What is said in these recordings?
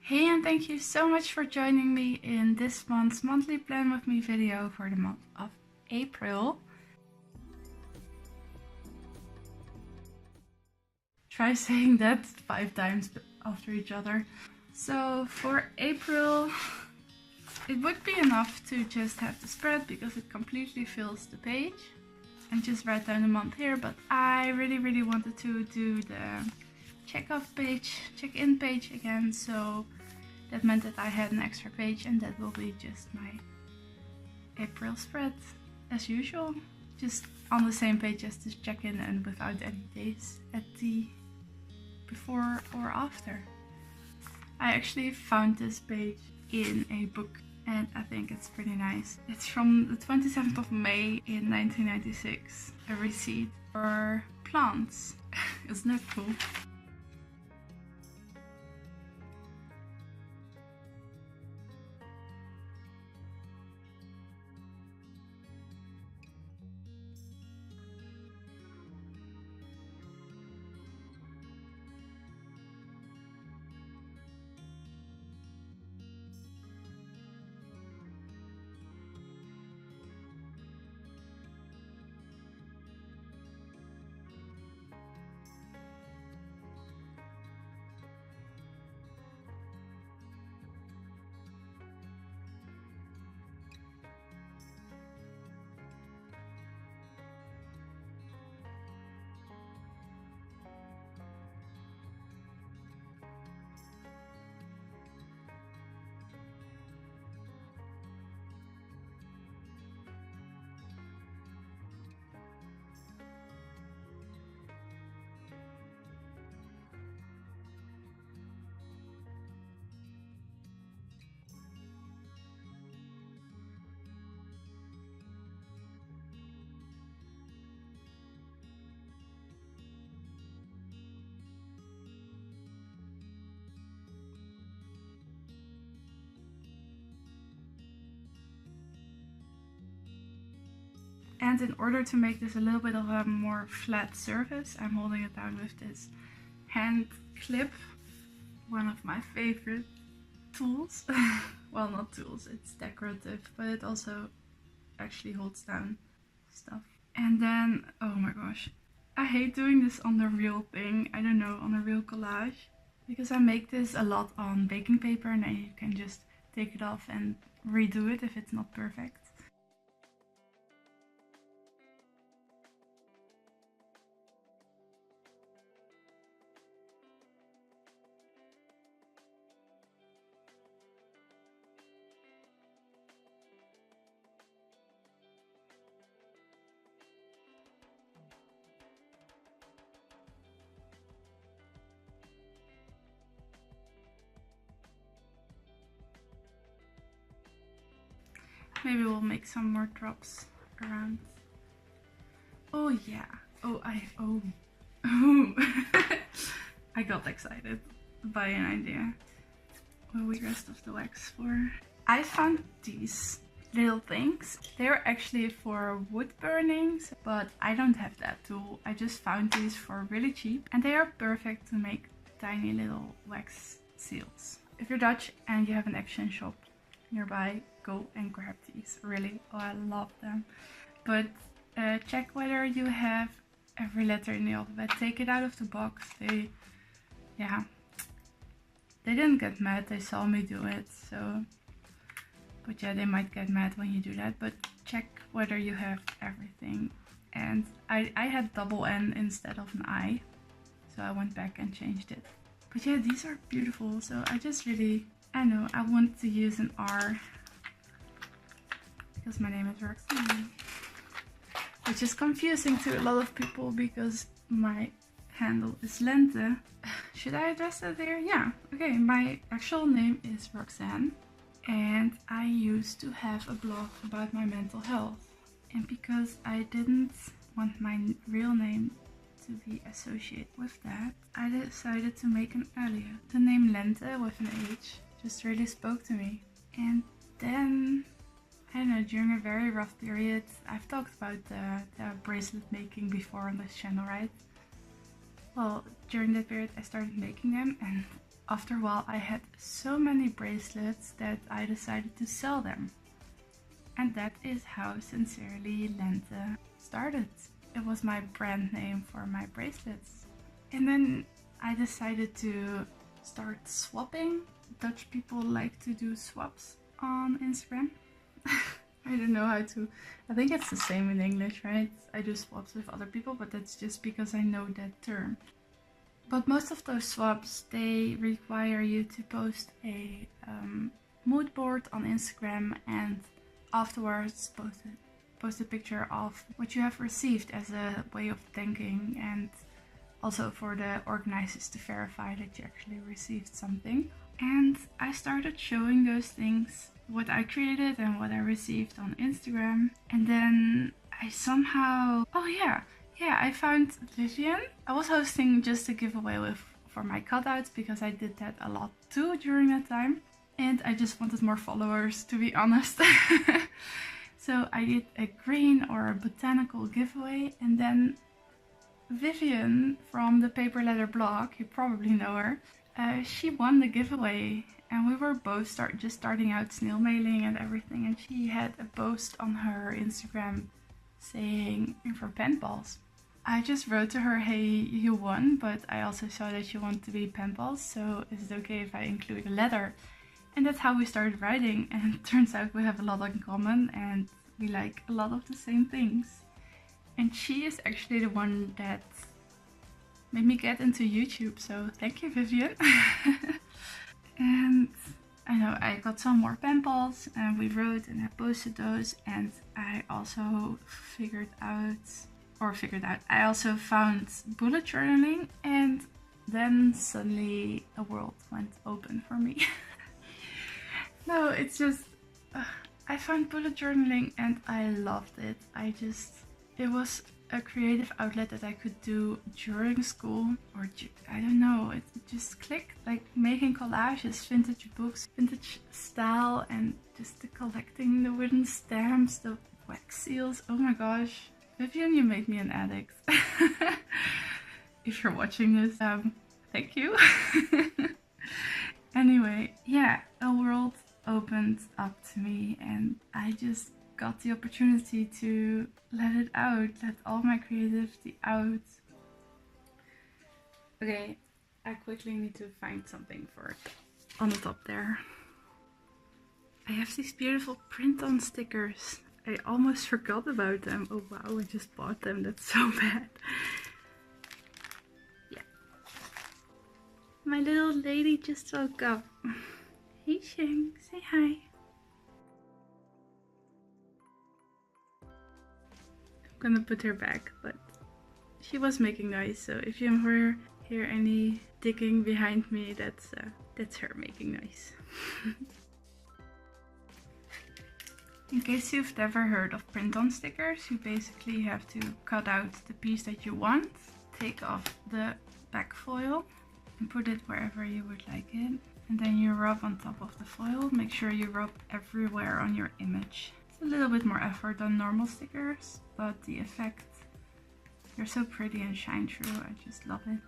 Hey, and thank you so much for joining me in this month's monthly plan with me video for the month of April. Try saying that 5 times after each other. So for April, it would be enough to just have the spread because it completely fills the page and just write down the month here, but I really wanted to do the check-in page again, so that meant that I had an extra page, and that will be just my April spread as usual, just on the same page as this check-in and without any days at the before or after. I actually found this page in a book and I think it's pretty nice. It's from the 27th of May in 1996, a receipt for plants. Isn't that cool? And in order to make this a little bit of a more flat surface, I'm holding it down with this hand clip, one of my favorite tools. Well, not tools, it's decorative, but it also actually holds down stuff. And then, oh my gosh, I hate doing this on the real thing, I don't know, on a real collage, because I make this a lot on baking paper and then you can just take it off and redo it if it's not perfect. Maybe we'll make some more drops around. Oh yeah. Oh. I got excited by an idea. What we rest of the wax for? I found these little things. They're actually for wood burnings, but I don't have that tool. I just found these for really cheap and they are perfect to make tiny little wax seals. If you're Dutch and you have an Action shop nearby, go and grab these. Really, oh, I love them. But check whether you have every letter in the alphabet. Take it out of the box. They didn't get mad. They saw me do it, so. But yeah, they might get mad when you do that. But check whether you have everything. And I had double N instead of an I, so I went back and changed it. But yeah, these are beautiful. So I just really, I know, I want to use an R because my name is Roxanne, which is confusing to a lot of people because my handle is Lente. Should I address that here? Yeah. Okay, my actual name is Roxanne and I used to have a blog about my mental health, and because I didn't want my real name to be associated with that, I decided to make an earlier. The name Lente with an H just really spoke to me. And then, I don't know, during a very rough period, I've talked about the bracelet making before on this channel, right? well, during that period I started making them, and after a while I had so many bracelets that I decided to sell them. And that is how Sincerely Lente started. It was my brand name for my bracelets. And then I decided to start swapping. Dutch people like to do swaps on Instagram. I don't know how to, I think it's the same in English, right? I do swaps with other people, but that's just because I know that term. But most of those swaps, they require you to post a mood board on Instagram, and afterwards post a picture of what you have received as a way of thanking, and also for the organizers to verify that you actually received something. And I started showing those things, what I created and what I received, on Instagram. And then I somehow, oh yeah, I found Vivian. I was hosting just a giveaway for my cutouts, because I did that a lot too during that time. And I just wanted more followers, to be honest. So I did a green or a botanical giveaway, and then Vivian from the Paper Letter blog, you probably know her, she won the giveaway, and we were both just starting out snail mailing and everything, and she had a post on her Instagram saying for pen pals. I just wrote to her, hey, you won, but I also saw that you want to be pen pals, so is it okay if I include a letter? And that's how we started writing, and it turns out we have a lot in common and we like a lot of the same things. And she is actually the one that made me get into YouTube, so thank you, Vivian. And I know I got some more pen pals and we wrote and I posted those, and I also I also found bullet journaling, and then suddenly a world went open for me. No, it's just, I found bullet journaling and I loved it. It was a creative outlet that I could do during school, or I don't know, it just clicked. Like making collages, vintage books, vintage style, and just the collecting the wooden stamps, the wax seals. Oh my gosh, Vivian, you made me an addict. If you're watching this, thank you. Anyway, yeah, a world opened up to me, and I just got the opportunity to let it out, let all my creativity out. Okay, I quickly need to find something for it on the top there. I have these beautiful print-on stickers. I almost forgot about them. Oh wow, I just bought them. That's so bad. Yeah. My little lady just woke up. Hey Sheng, say hi. I'm gonna put her back, but she was making noise, so if you hear any digging behind me, that's her making noise. In case you've never heard of print-on stickers, you basically have to cut out the piece that you want, take off the back foil and put it wherever you would like it, and then you rub on top of the foil. Make sure you rub everywhere on your image. It's a little bit more effort than normal stickers, but the effect, they're so pretty and shine through. I just love it.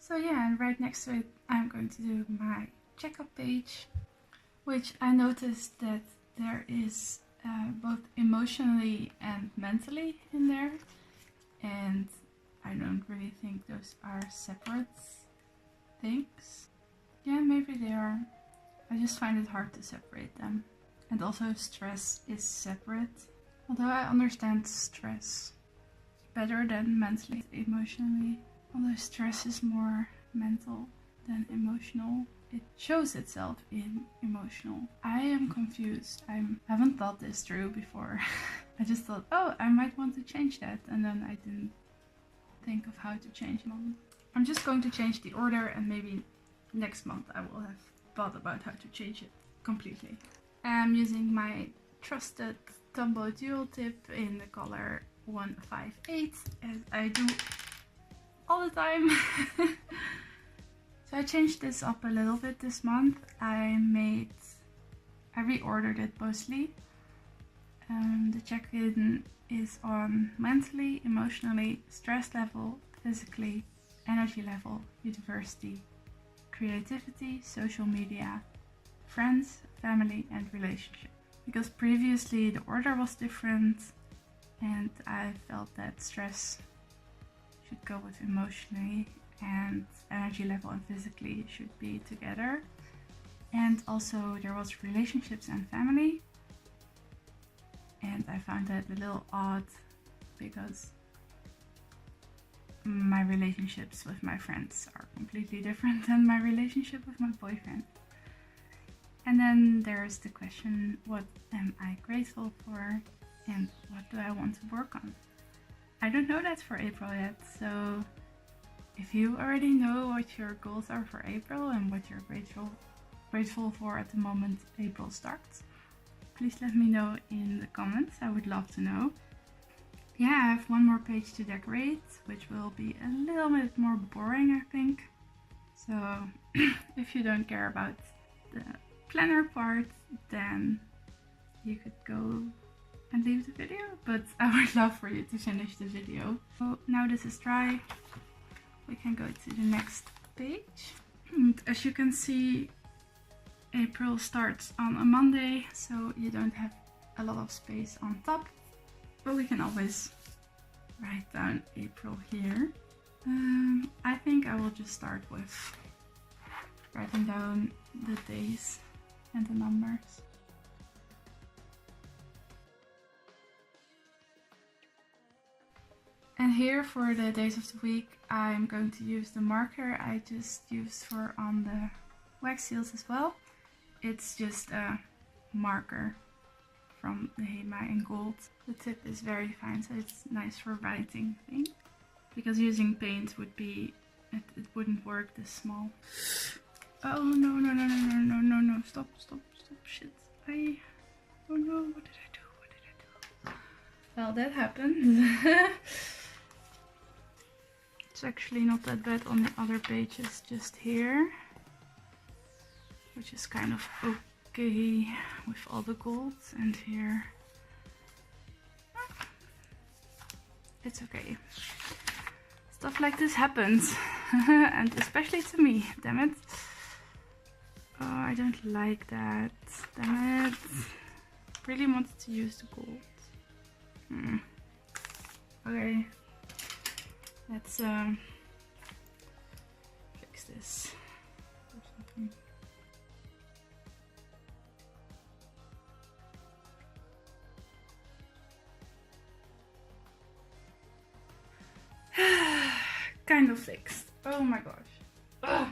So yeah, and right next to it I'm going to do my checkup page, which I noticed that there is both emotionally and mentally in there, and I don't really think those are separate things. Yeah, maybe they are. I just find it hard to separate them. And also stress is separate, although I understand stress better than mentally, emotionally. Although stress is more mental than emotional. It shows itself in emotional. I am confused. I haven't thought this through before. I just thought, oh, I might want to change that, and then I didn't think of how to change them. I'm just going to change the order, and maybe next month I will have thought about how to change it completely. I'm using my trusted Tombow dual tip in the color 158, as I do all the time. So I changed this up a little bit this month. I reordered it mostly. The check-in is on mentally, emotionally, stress level, physically, energy level, university, creativity, social media, friends, family, and relationship. Because previously the order was different, and I felt that stress should go with emotionally, and energy level and physically should be together. And also there was relationships and family, and I found that a little odd because my relationships with my friends are completely different than my relationship with my boyfriend. And then there's the question, what am I grateful for and what do I want to work on? I don't know that for April yet, so if you already know what your goals are for April and what you're grateful for at the moment April starts, please let me know in the comments. I would love to know. Yeah, I have one more page to decorate, which will be a little bit more boring, I think. So if you don't care about the planner part, then you could go and leave the video, but I would love for you to finish the video. So now this is dry, we can go to the next page. And as you can see, April starts on a Monday, so you don't have a lot of space on top, but we can always write down April here. I think I will just start with writing down the days and the numbers. And here for the days of the week, I'm going to use the marker I just used for on the wax seals as well. It's just a marker from the Hema in gold. The tip is very fine, so it's nice for writing, I think. Because using paint would be, it wouldn't work this small. Oh no, no, no, no, no, no, no, no, stop, stop, stop, shit. Oh no, what did I do, what did I do? Well, that happened. It's actually not that bad on the other pages, just here. Which is kind of okay with all the gold, and here. It's okay. Stuff like this happens. And especially to me, damn it. Oh, I don't like that. Damn it. Really wanted to use the gold. Okay. Let's fix this or something. Kind of fixed. Oh my gosh. Ugh.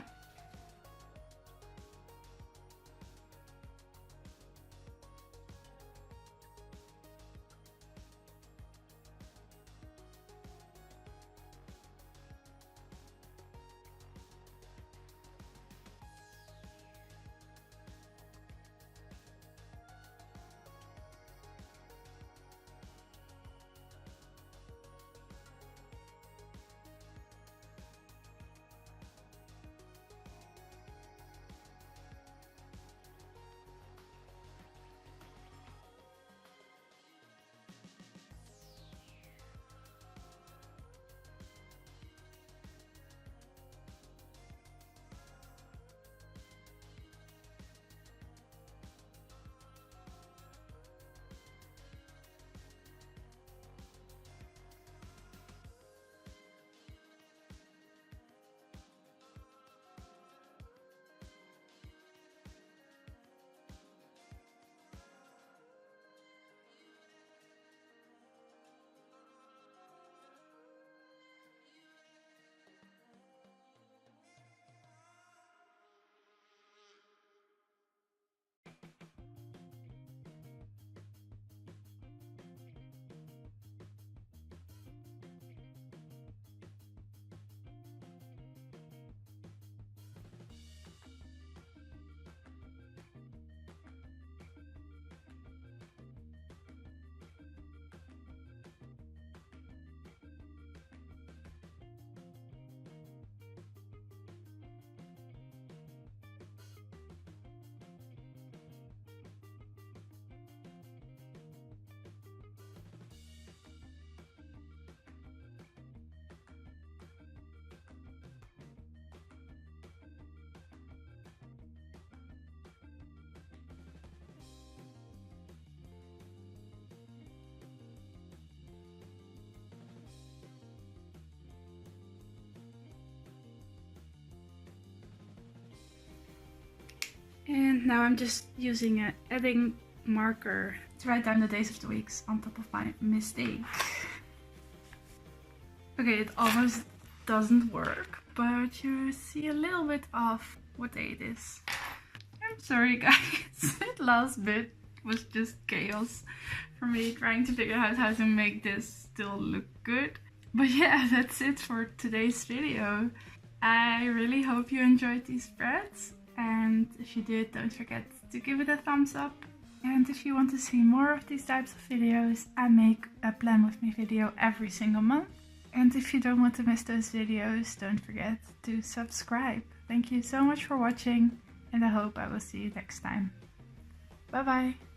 And now I'm just using an ebbing marker to write down the days of the weeks on top of my mistake. Okay, it almost doesn't work, but you see a little bit of what day it is. I'm sorry guys, that last bit was just chaos for me trying to figure out how to make this still look good. But yeah, that's it for today's video. I really hope you enjoyed these spreads, and if you did, don't forget to give it a thumbs up. And if you want to see more of these types of videos, I make a plan with me video every single month. And if you don't want to miss those videos, don't forget to subscribe. Thank you so much for watching, and I hope I will see you next time. Bye bye!